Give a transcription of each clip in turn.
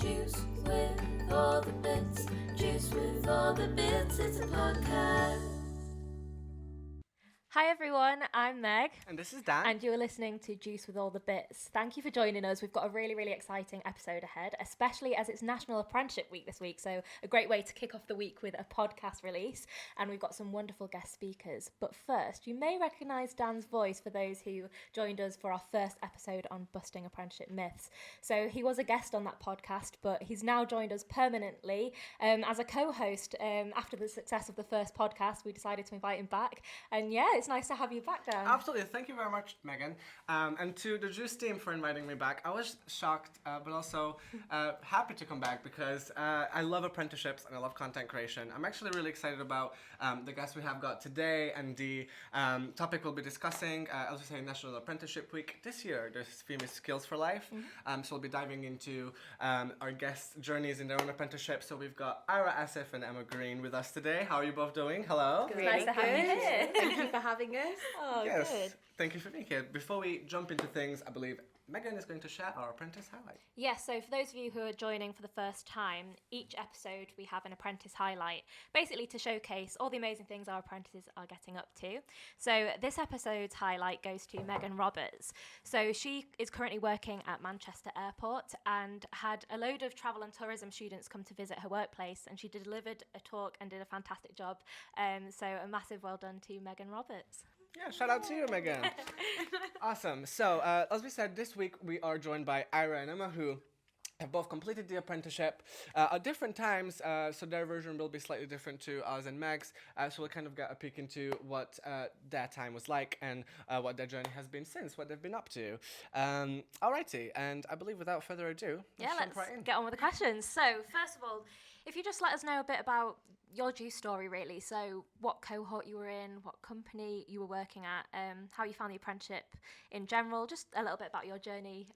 Juice with all the bits. Juice with all the bits. It's a podcast. Hi everyone, I'm Meg. And this is Dan. And you're listening to Juice with All the Bits. Thank you for joining us. We've got a really, really exciting episode ahead, especially as it's National Apprenticeship Week this week. So a great way to kick off the week with a podcast release. And we've got some wonderful guest speakers. But first, you may recognise Dan's voice for those who joined us for our first episode on busting apprenticeship myths. So he was a guest on that podcast, but he's now joined us permanently as a co-host. After the success of the first podcast, we decided to invite him back. And yeah, it's nice to have you back, Dan. Absolutely. Thank you very much, Megan. And to the Juice team for inviting me back. I was shocked, but also happy to come back because I love apprenticeships and I love content creation. I'm actually really excited about the guests we have got today and the topic we'll be discussing. As we say, National Apprenticeship Week this year. The theme is Skills for Life. So we'll be diving into our guests' journeys in their own apprenticeship. So we've got Ayra Asif and Emma Green with us today. How are you both doing? Hello. It's nice to have you here. Thank you for having us. Oh, Yes. good. Thank you for being here. Before we jump into things, I believe Megan is going to share our apprentice highlight. Yes, so for those of you who are joining for the first time, each episode we have an apprentice highlight, basically to showcase all the amazing things our apprentices are getting up to. So this episode's highlight goes to Megan Roberts. So she is currently working at Manchester Airport and had a load of travel and tourism students come to visit her workplace, and she delivered a talk and did a fantastic job. So a massive well done to Megan Roberts. Yeah, shout out to you, Megan. Awesome. So, as we said, this week we are joined by Ayra and Emma, who have both completed the apprenticeship at different times, so their version will be slightly different to ours and Meg's, so we'll kind of get a peek into what their time was like and what their journey has been since, what they've been up to. Alrighty, and I believe without further ado, Yeah, jump let's right in. get on with the questions. So, first of all, if you just let us know a bit about your Juice story, really. So, what cohort you were in, what company you were working at, how you found the apprenticeship in general, just a little bit about your journey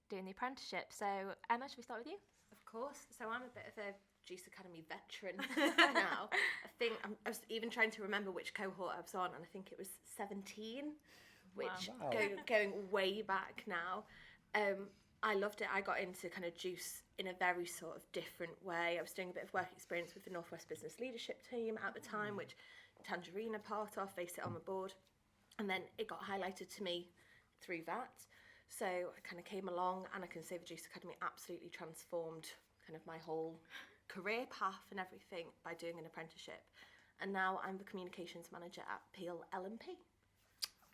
doing the apprenticeship. So, Emma, should we start with you? Of course. So I'm a bit of a Juice Academy veteran now. I was even trying to remember which cohort I was on, and I think it was 17, which Wow. going way back now. I loved it. I got into kind of Juice in a very sort of different way. I was doing a bit of work experience with the Northwest Business Leadership team at the time, which Tangerine are part of, they sit on the board. And then it got highlighted to me through that. So I kind of came along, and I can say the Juice Academy absolutely transformed kind of my whole career path and everything by doing an apprenticeship. And now I'm the communications manager at Peel L&P.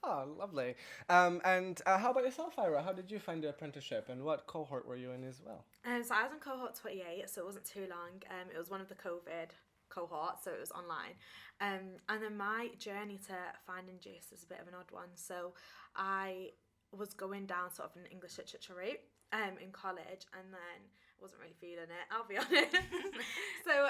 Oh, lovely. And how about yourself, Ayra? How did you find the apprenticeship, and what cohort were you in as well? So I was in cohort 28, so it wasn't too long. It was one of the COVID cohorts, so it was online. And then my journey to finding Juice is a bit of an odd one. So I was going down sort of an English literature route in college, and then I wasn't really feeling it, I'll be honest. So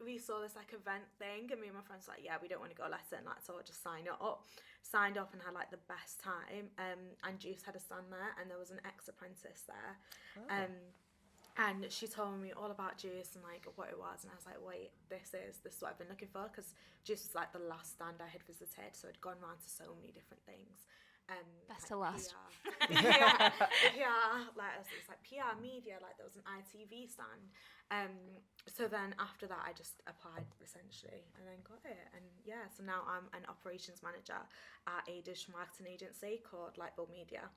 we saw this like event thing, and me and my friends were like, yeah, we don't want to go lesson, let's all just sign up. Signed up and had like the best time, and Juice had a stand there, and there was an ex-apprentice there. Oh. And she told me all about Juice and like what it was, and I was like, wait, this is what I've been looking for, because Juice was like the last stand I had visited, so I'd gone around to so many different things. Best like to last. PR, like it was like PR, media, like there was an ITV stand. So then after that, I just applied essentially, and then got it. And yeah, so now I'm an operations manager at a digital marketing agency called Lightbulb Media.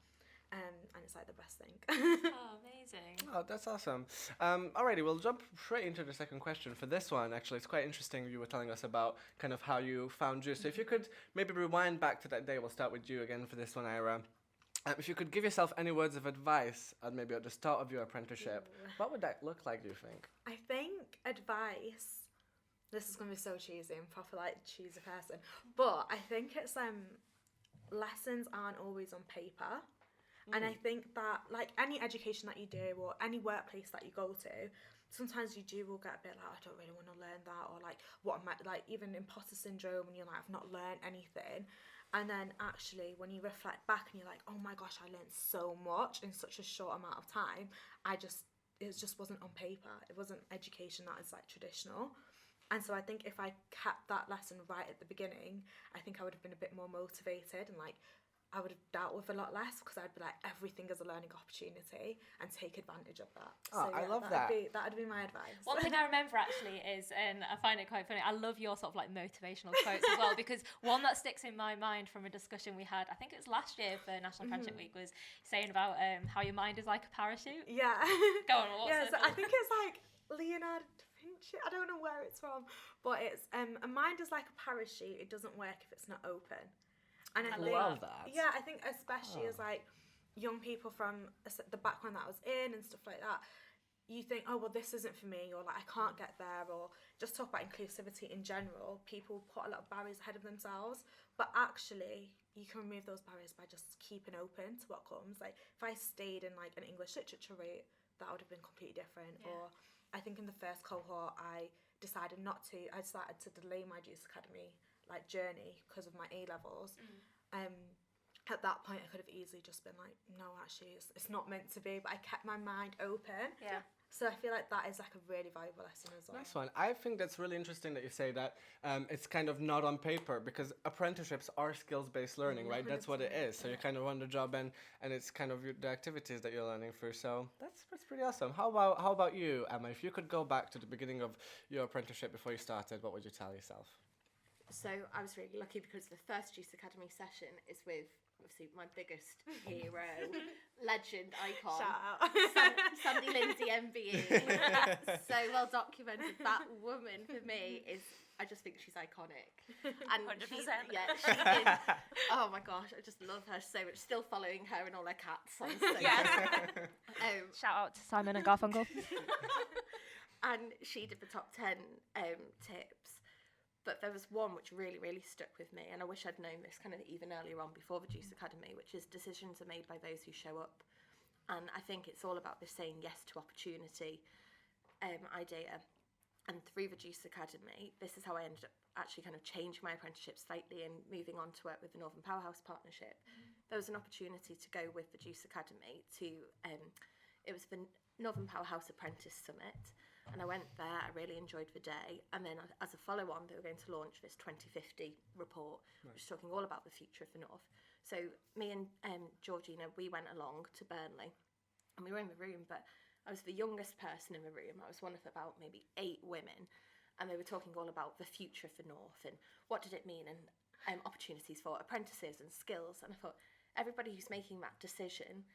And it's like the best thing. Oh, amazing. Oh, that's awesome. Alrighty, we'll jump straight into the second question for this one. Actually, it's quite interesting you were telling us about kind of how you found Juice. So if you could maybe rewind back to that day, we'll start with you again for this one, Ayra. If you could give yourself any words of advice, maybe at the start of your apprenticeship, what would that look like, do you think? I think advice, this is going to be so cheesy, I'm proper like cheesy person, but I think it's lessons aren't always on paper. And I think that, like, any education that you do or any workplace that you go to, sometimes you will get a bit like, I don't really want to learn that, or like, what am I, like, even imposter syndrome, and you're like, I've not learned anything. And then actually, when you reflect back and you're like, oh my gosh, I learned so much in such a short amount of time, it just wasn't on paper. It wasn't education that is like traditional. And so I think if I kept that lesson right at the beginning, I think I would have been a bit more motivated and like I would have dealt with a lot less, because I'd be like, everything is a learning opportunity and take advantage of that. Oh, I love that. That'd be my advice. One thing I remember actually is, and I find it quite funny, I love your sort of like motivational quotes as well, because one that sticks in my mind from a discussion we had, I think it was last year for National Apprenticeship Week, was saying about how your mind is like a parachute. Yeah. Go on, what's yeah, it? so I think it's like Leonardo da Vinci. I don't know where it's from, but it's a mind is like a parachute. It doesn't work if it's not open. And I think, love that. Yeah, I think especially as like young people from the background that I was in and stuff like that, you think, oh, well, this isn't for me, or like I can't get there, or just talk about inclusivity in general. People put a lot of barriers ahead of themselves, but actually you can remove those barriers by just keeping open to what comes. Like if I stayed in like an English literature route, that would have been completely different. Yeah. Or I think in the first cohort I decided I started to delay my Juice Academy like journey because of my A levels. At that point I could have easily just been like, no, actually it's not meant to be, but I kept my mind open. Yeah. So I feel like that is like a really valuable lesson as well. Nice one. I think that's really interesting that you say that it's kind of not on paper, because apprenticeships are skills-based learning, right? That's what it is. So you kind of run the job and it's kind of the activities that you're learning through. So that's pretty awesome. How about you, Emma? If you could go back to the beginning of your apprenticeship before you started, what would you tell yourself? So I was really lucky because the first Juice Academy session is with obviously my biggest hero, legend, icon, Shout out. Sandy Lindsay MBE. So well documented. That woman for me is, I just think she's iconic. And 100%. she is, oh my gosh, I just love her so much. Still following her and all her cats. I'm so Shout out to Simon and Garfunkel. And she did the top 10 tips. But there was one which really, really stuck with me, and I wish I'd known this kind of even earlier on before the Juice Academy, which is decisions are made by those who show up. And I think it's all about this saying yes to opportunity idea. And through the Juice Academy, this is how I ended up actually kind of changing my apprenticeship slightly and moving on to work with the Northern Powerhouse Partnership. There was an opportunity to go with the Juice Academy to, it was the Northern Powerhouse Apprentice Summit. And I went there, I really enjoyed the day. And then as a follow-on, they were going to launch this 2050 report, which is talking all about the future of the North. So me and Georgina, we went along to Burnley, and we were in the room, but I was the youngest person in the room. I was one of about maybe 8 women, and they were talking all about the future of the North and what did it mean, and opportunities for apprentices and skills. And I thought, everybody who's making that decision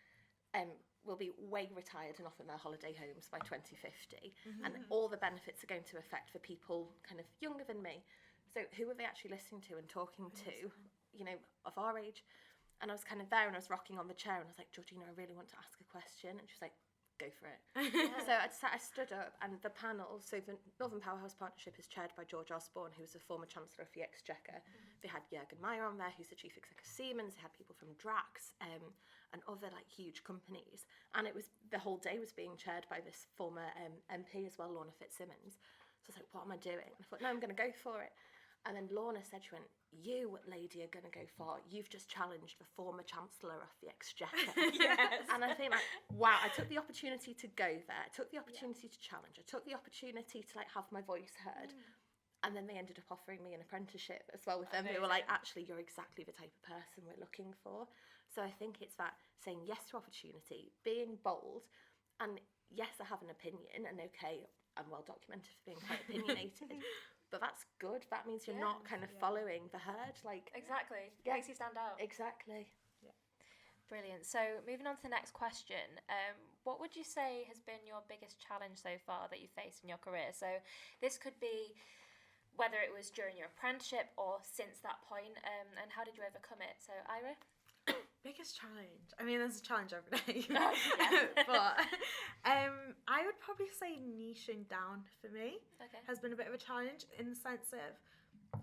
will be way retired and off in their holiday homes by 2050, and all the benefits are going to affect the people kind of younger than me. So who are they actually listening to and talking to, you know, of our age? And I was kind of there and I was rocking on the chair and I was like, Georgina, I really want to ask a question. And she was like, go for it. So I stood up, and the panel, so the Northern Powerhouse Partnership is chaired by George Osborne, who was the former Chancellor of the Exchequer. They had Jürgen Meyer on there, who's the Chief Executive of Siemens. They had people from Drax and other like huge companies. And it was, the whole day was being chaired by this former MP as well, Lorna Fitzsimmons. So I was like, what am I doing? And I thought, no, I'm going to go for it. And then Lorna said, she went, you, lady, are going to go far. You've just challenged the former Chancellor of the Exchequer. Yes. And I think, like, wow, I took the opportunity to go there. I took the opportunity to challenge. I took the opportunity to, like, have my voice heard. And then they ended up offering me an apprenticeship as well with them. They were like, actually, you're exactly the type of person we're looking for. So I think it's that saying yes to opportunity, being bold. And yes, I have an opinion. And okay, I'm well documented for being quite opinionated. But that's good. That means you're not kind of following the herd. Like, Exactly. Yeah. Makes you stand out. exactly. Brilliant. So moving on to the next question, what would you say has been your biggest challenge so far that you've faced in your career? So this could be whether it was during your apprenticeship or since that point, and how did you overcome it? So Ayra? Biggest challenge. I mean, there's a challenge every day. Yeah. But I would probably say niching down for me Okay. has been a bit of a challenge, in the sense of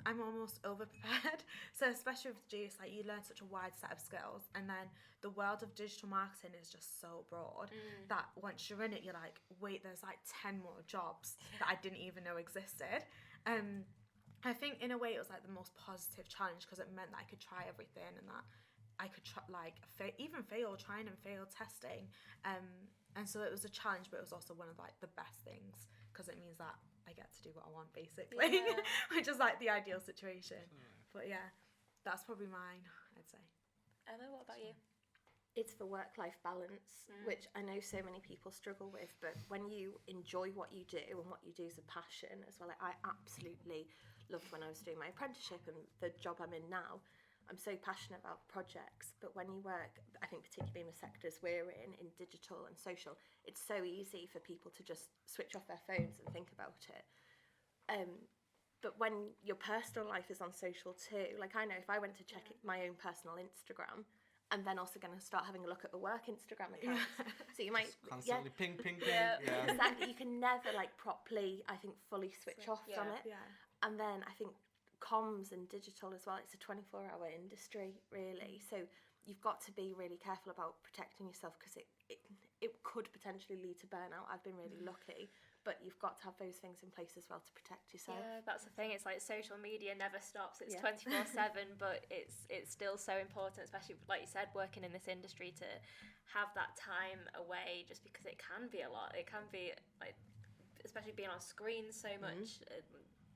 I'm almost over prepared. So especially with Juice, like, you learn such a wide set of skills, and then the world of digital marketing is just so broad that once you're in it, you're like, wait, there's like 10 more jobs that I didn't even know existed. I think in a way it was like the most positive challenge, because it meant that I could try everything, and that I could even fail, trying and fail testing. And so it was a challenge, but it was also one of like the best things, because it means that I get to do what I want, basically, which is like the ideal situation. But yeah, that's probably mine, I'd say. Emma, what about you? It's the work-life balance, which I know so many people struggle with, but when you enjoy what you do and what you do is a passion as well, I absolutely loved when I was doing my apprenticeship and the job I'm in now. I'm so passionate about projects, but when you work, I think particularly in the sectors we're in digital and social, it's so easy for people to just switch off their phones and think about it. But when your personal life is on social too, like I know if I went to check my own personal Instagram, I'm then also going to start having a look at the work Instagram accounts. So you might Constantly ping. Yeah. exactly. You can never like properly, I think, fully switch off from it. Yeah. And then I think comms and digital as well. It's a 24-hour industry, really. So you've got to be really careful about protecting yourself because it could potentially lead to burnout. I've been really lucky. But you've got to have those things in place as well to protect yourself. Yeah, that's the thing. It's like social media never stops. It's Yeah. 24/7, but it's still so important, especially like you said, working in this industry, to have that time away, just because it can be a lot. It can be like, especially being on screens so much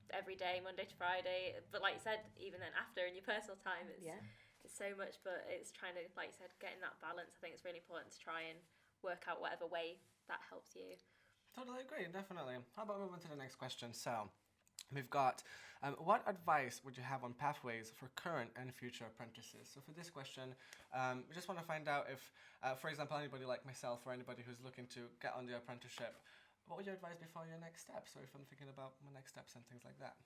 every day, Monday to Friday. But like you said, even then after in your personal time, it's so much. But it's trying to, like you said, getting that balance. I think it's really important to try and work out whatever way that helps you. Totally agree, definitely. How about moving to the next question? So, we've got, what advice would you have on pathways for current and future apprentices? So for this question, we just want to find out if, for example, anybody like myself or anybody who's looking to get on the apprenticeship, what would your advice be for your next steps? Or if I'm thinking about my next steps and things like that?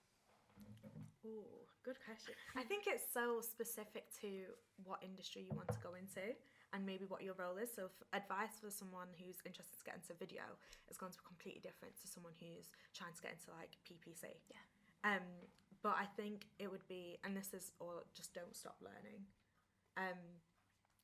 Ooh, good question. I think it's so specific to what industry you want to go into and maybe what your role is. So advice for someone who's interested to get into video is going to be completely different to someone who's trying to get into like PPC. Yeah. But I think it would be, and this is all, just don't stop learning.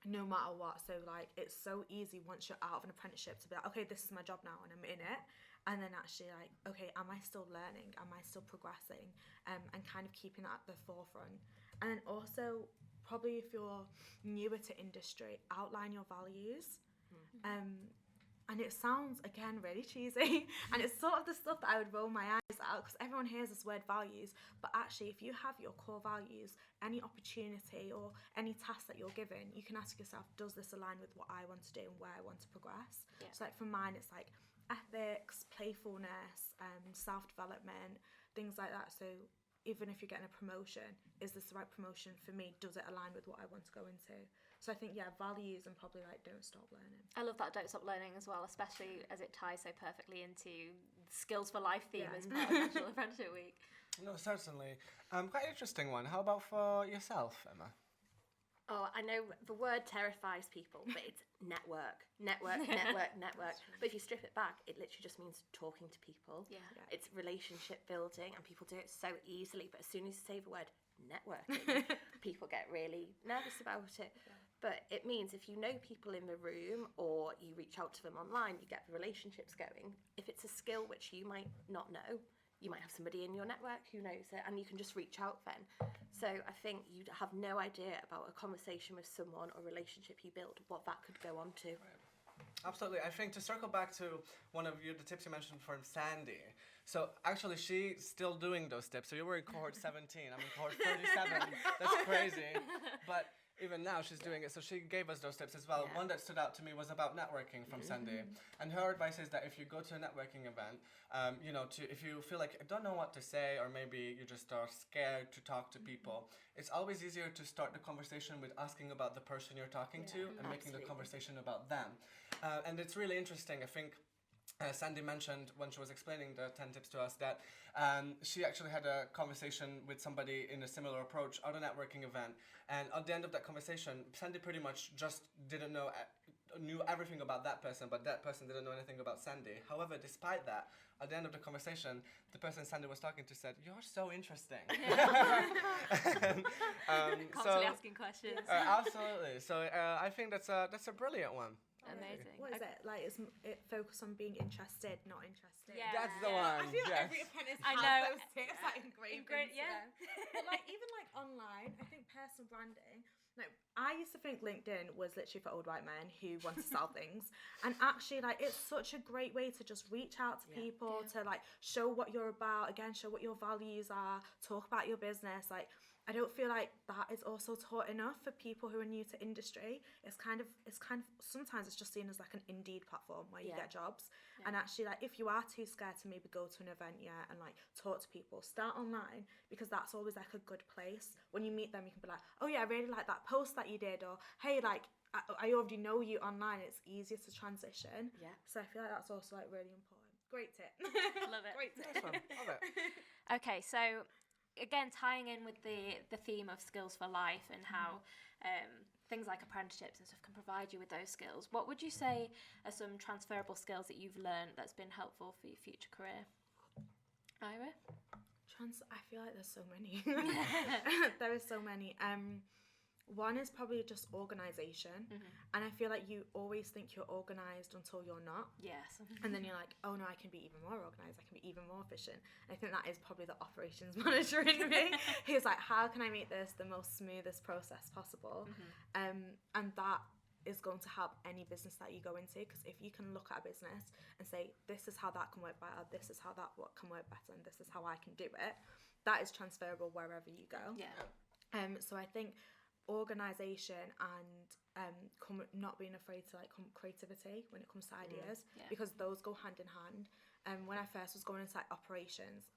No matter what. So like it's so easy once you're out of an apprenticeship to be like, okay, this is my job now and I'm in it. And then actually like, okay, am I still learning? Am I still progressing? And kind of keeping that at the forefront. And then also, probably if you're newer to industry, outline your values. And it sounds, again, really cheesy. And it's sort of the stuff that I would roll my eyes at because everyone hears this word values. But actually, if you have your core values, any opportunity or any task that you're given, you can ask yourself, does this align with what I want to do and where I want to progress? Yeah. So like for mine, it's like ethics, playfulness, self-development, things like that. So even if you're getting a promotion, is this the right promotion for me? Does it align with what I want to go into? So I think, yeah, values and probably like don't stop learning. I love that don't stop learning as well, especially as it ties so perfectly into Skills for Life theme as part of National Apprenticeship Week. No, certainly. Quite interesting one. How about for yourself, Emma? Oh, I know the word terrifies people, but it's network. But if you strip it back, it literally just means talking to people. Yeah. It's relationship building, and people do it so easily. But as soon as you say the word networking, people get really nervous about it. But it means if you know people in the room or you reach out to them online, you get the relationships going. If it's a skill which you might not know, you might have somebody in your network who knows it, and you can just reach out then. So I think you'd have no idea about a conversation with someone or relationship you build, what that could go on to. Absolutely. I think to circle back to one of the tips you mentioned from Sandy. So actually she's still doing those tips. So you were in cohort 17. I'm in cohort 37. That's crazy. But even now she's doing it. So she gave us those tips as well. Yeah. One that stood out to me was about networking from Sandy. And her advice is that if you go to a networking event, if you feel like you don't know what to say, or maybe you just are scared to talk to people, it's always easier to start the conversation with asking about the person you're talking to and making the conversation about them. And it's really interesting. I think Sandy mentioned when she was explaining the 10 tips to us that she actually had a conversation with somebody in a similar approach at a networking event, and at the end of that conversation, Sandy pretty much just knew everything about that person, but that person didn't know anything about Sandy. However, despite that, at the end of the conversation, the person Sandy was talking to said, "You're so interesting." Constantly asking questions. Absolutely. So I think that's a brilliant one. Amazing. What is it? Like, it focus on being interested, not interested. Yeah. That's the one. I feel like yes. every apprentice I has know. those tips, like engraved into yeah. them. But like, even like online, I think personal branding, like, I used to think LinkedIn was literally for old white men who want to sell things. And actually, like, it's such a great way to just reach out to people, to like show what you're about, again, show what your values are, talk about your business. Like, I don't feel like that is also taught enough for people who are new to industry. It's kind of sometimes it's just seen as like an Indeed platform where you get jobs. And actually, like, if you are too scared to maybe go to an event and like talk to people, start online, because that's always like a good place. When you meet them, you can be like, oh yeah, I really like that post that you did, or hey, like I already know you online. It's easier to transition. Yeah. So I feel like that's also like really important. Great tip. Love it. Great tip. Nice one. Love it. Okay, so again, tying in with the theme of skills for life and how things like apprenticeships and stuff can provide you with those skills, what would you say are some transferable skills that you've learned that's been helpful for your future career? Ayra? I feel like there's so many. There is so many. One is probably just organisation. And I feel like you always think you're organised until you're not. Yes. And then you're like, oh no, I can be even more organised. I can be even more efficient. And I think that is probably the operations manager in me. Who's like, how can I make this the most smoothest process possible? And that is going to help any business that you go into, because if you can look at a business and say, this is how that can work better, this is how that can work better, and this is how I can do it, that is transferable wherever you go. Yeah. So I think organisation and not being afraid to like creativity when it comes to ideas, because those go hand in hand. When I first was going into like operations,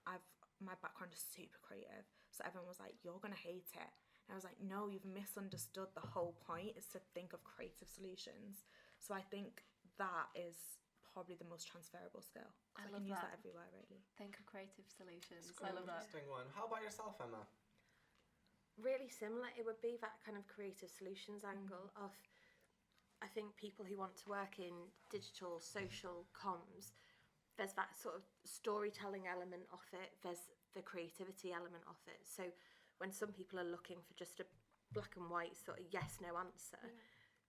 my background is super creative, so everyone was like, you're gonna hate it. And I was like, no, you've misunderstood. The whole point is to think of creative solutions. So I think that is probably the most transferable skill. I love can use that. that everywhere, really. Think of creative solutions. It's quite I love an that. interesting one. How about yourself, Emma? Really similar. It would be that kind of creative solutions angle of, I think people who want to work in digital, social comms, there's that sort of storytelling element of it, there's the creativity element of it. So when some people are looking for just a black and white sort of yes, no answer,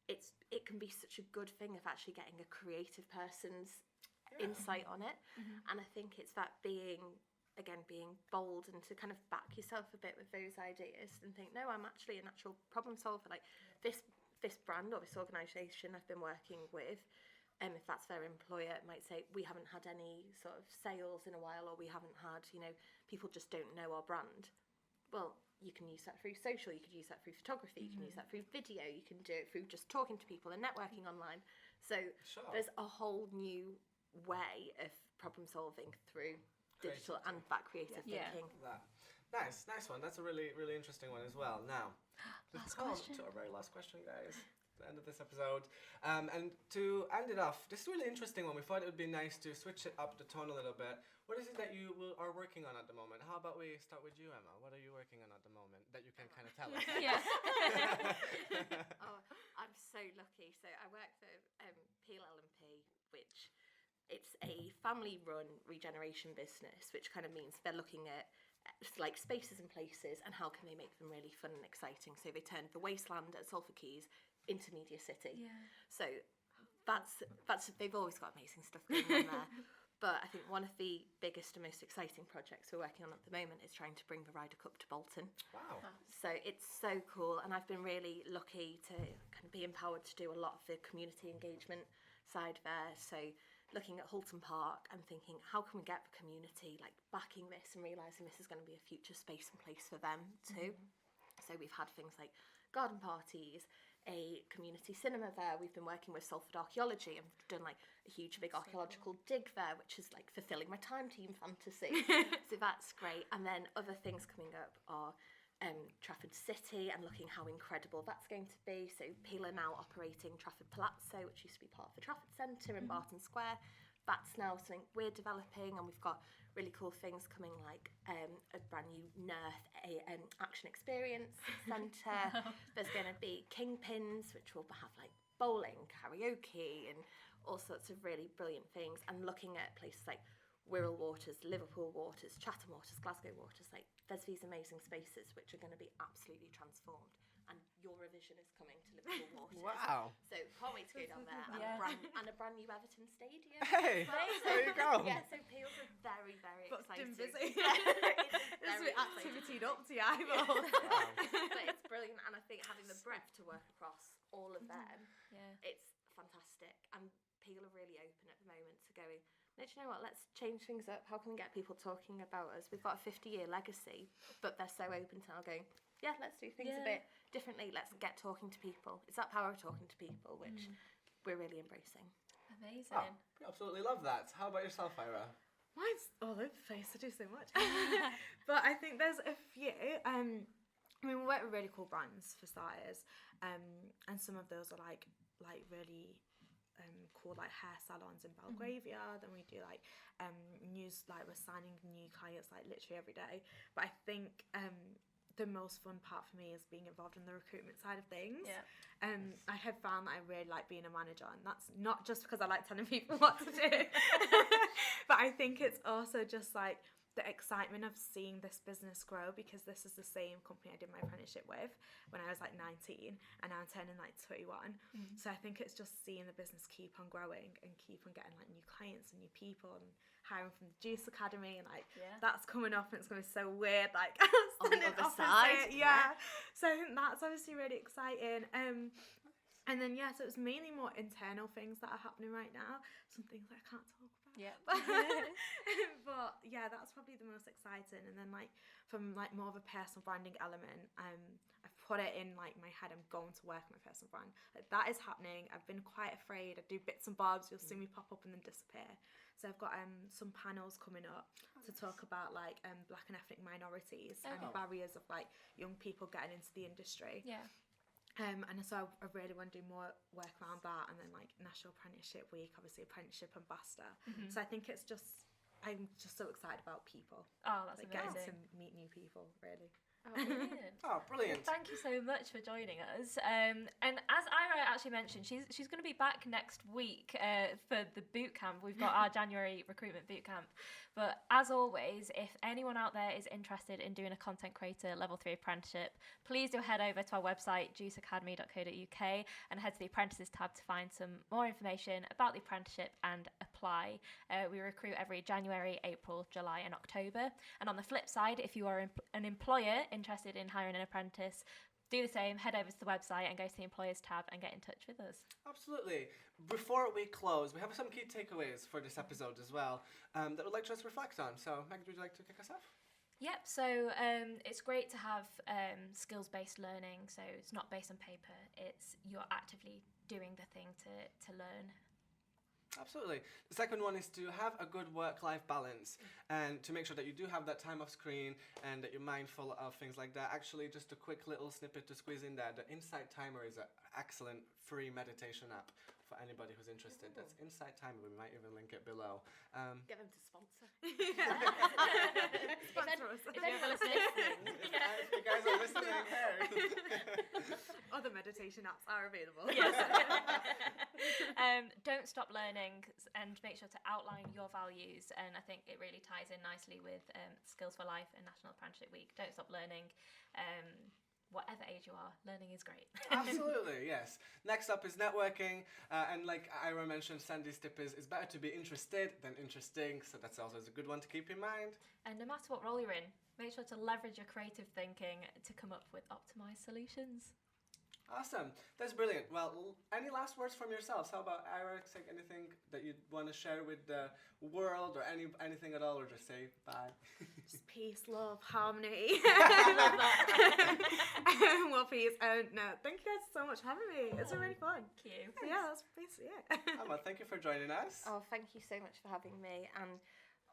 it can be such a good thing of actually getting a creative person's insight on it. And I think it's that being bold and to kind of back yourself a bit with those ideas and think, no, I'm actually a natural problem solver. Like this brand or this organisation I've been working with, if that's their employer, it might say, we haven't had any sort of sales in a while, or we haven't had, people just don't know our brand. Well, you can use that through social, you could use that through photography, you can use that through video, you can do it through just talking to people and networking online. So there's a whole new way of problem solving through digital and that creative thinking. Nice one. That's a really, really interesting one as well. Now, Last come question. to our very last question, guys. The end of this episode. And to end it off, this is a really interesting one. We thought it would be nice to switch it up the tone a little bit. What is it that you are working on at the moment? How about we start with you, Emma? What are you working on at the moment that you can kind of tell us? Yeah. Oh, I'm so lucky. So I work for PLL&P, which it's a family-run regeneration business, which kind of means they're looking at like spaces and places and how can they make them really fun and exciting. So they turned the wasteland at Salford Quays into Media City. Yeah. So that's they've always got amazing stuff going on there. But I think one of the biggest and most exciting projects we're working on at the moment is trying to bring the Ryder Cup to Bolton. Wow. So it's so cool, and I've been really lucky to kind of be empowered to do a lot of the community engagement side there. So looking at Hulton Park and thinking, how can we get the community like backing this and realising this is going to be a future space and place for them too. So we've had things like garden parties, a community cinema there. We've been working with Salford Archaeology and done like a huge big archaeological dig there, which is like fulfilling my time team fantasy. So that's great. And then other things coming up are Trafford City and looking how incredible that's going to be. So Peel are now operating Trafford Palazzo, which used to be part of the Trafford Centre in Barton Square. That's now something we're developing, and we've got really cool things coming like a brand new NERF action experience centre. There's going to be Kingpins, which will have like bowling, karaoke and all sorts of really brilliant things, and looking at places like Wirral Waters, Liverpool Waters, Chatham Waters, Glasgow Waters. Like there's these amazing spaces which are going to be absolutely transformed. And your revision is coming to Liverpool Waters. Wow. So can't wait to go down there. And a brand new Everton stadium. Hey, there you go. Yeah, so Peel's are very, very exciting. Busy. It's very activity up to your eyeballs. But it's brilliant, and I think having the breadth to work across all of them, it's fantastic. And Peel are really open at the moment to going, no, do you know what, let's change things up. How can we get people talking about us? We've got a 50-year legacy, but they're so open to now going, yeah, let's do things a bit differently. Let's get talking to people. It's that power of talking to people, which we're really embracing. Amazing. Oh, we absolutely love that. How about yourself, Ayra? Mine's all over the place. I do so much. But I think there's a few. I mean, we work with really cool brands for starters, and some of those are like really cool like hair salons in Belgravia. Then we do like news, like we're signing new clients like literally every day. But I think the most fun part for me is being involved in the recruitment side of things. I have found that I really like being a manager, and that's not just because I like telling people what to do, but I think it's also just like the excitement of seeing this business grow, because this is the same company I did my apprenticeship with when I was like 19, and now I'm turning like 21. So I think it's just seeing the business keep on growing and keep on getting like new clients and new people, and hiring from the Juice Academy, and like that's coming up, and it's going to be so weird, like on the other side. So I think that's obviously really exciting. And then so it's mainly more internal things that are happening right now, some things that I can't talk about. But yeah, that's probably the most exciting. And then like from like more of a personal branding element, I've put it in like my head, I'm going to work on my personal brand. Like that is happening. I've been quite afraid. I do bits and bobs, you'll see me pop up and then disappear. So I've got some panels coming up to talk about like black and ethnic minorities and barriers of like young people getting into the industry. And so I really want to do more work around that, and then like National Apprenticeship Week, obviously Apprenticeship Ambassador. So I think I'm just so excited about people. Oh, that's like amazing. getting to meet new people, really. Oh, brilliant. Brilliant. Well, thank you so much for joining us. And as Ayra actually mentioned, she's going to be back next week for the boot camp. We've got our January recruitment boot camp. But as always, if anyone out there is interested in doing a content creator level 3 apprenticeship, please do head over to our website, juiceacademy.co.uk, and head to the apprentices tab to find some more information about the apprenticeship and apply. We recruit every January, April, July and October. And on the flip side, if you are an employer interested in hiring an apprentice, do the same, head over to the website and go to the employers tab and get in touch with us. Absolutely. Before we close, we have some key takeaways for this episode as well that we'd like to just reflect on. So, Meg, would you like to kick us off? Yep, so it's great to have skills-based learning, so it's not based on paper, it's you're actively doing the thing to learn. Absolutely. The second one is to have a good work-life balance, and to make sure that you do have that time off screen and that you're mindful of things like that. Actually, just a quick little snippet to squeeze in there. The Insight Timer is an excellent free meditation app for anybody who's interested. That's Insight Timer. We might even link it below. Get them to sponsor. Sponsor us. If you're ever listening. If you guys are listening, hey. Other meditation apps are available. Yes. Don't stop learning, and make sure to outline your values. And I think it really ties in nicely with Skills for Life and National Apprenticeship Week. Don't stop learning. Whatever age you are, learning is great. Absolutely, yes. Next up is networking. And like Ayra mentioned, Sandy's tip is better to be interested than interesting. So that's always a good one to keep in mind. And no matter what role you're in, make sure to leverage your creative thinking to come up with optimized solutions. Awesome. That's brilliant. Well, any last words from yourselves? How about Ayra? Anything that you'd want to share with the world, or anything at all, or just say bye? Just peace, love, harmony. I love that. Well, peace. No, thank you guys so much for having me. It's been really fun. Thank you. So yeah, that's basically it. Well, thank you for joining us. Oh, thank you so much for having me. And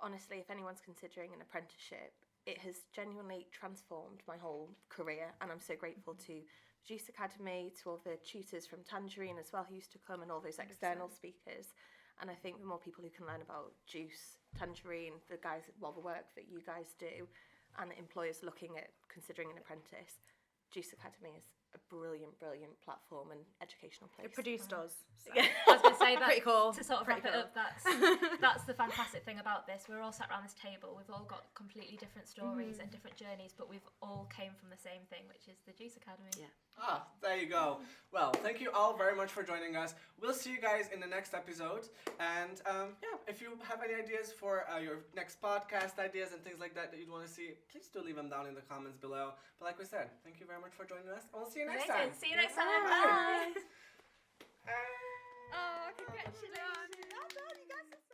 honestly, if anyone's considering an apprenticeship, it has genuinely transformed my whole career, and I'm so grateful to Juice Academy, to all the tutors from Tangerine as well who used to come, and all those external speakers. And I think the more people who can learn about Juice, Tangerine, the work that you guys do, and the employers looking at considering an apprentice, Juice Academy is a brilliant platform and educational place. It produced us. So. I was going to say that. Pretty cool. To sort of Pretty wrap it cool. up, that's the fantastic thing about this. We're all sat around this table. We've all got completely different stories and different journeys, but we've all came from the same thing, which is the Juice Academy. Yeah. There you go. Well, thank you all very much for joining us. We'll see you guys in the next episode. And if you have any ideas for your next podcast ideas and things like that you'd want to see, please do leave them down in the comments below. But like we said, thank you very much for joining us, and we'll see you next time. See you next time. Bye. Bye. Oh, congratulations. Well done, you guys are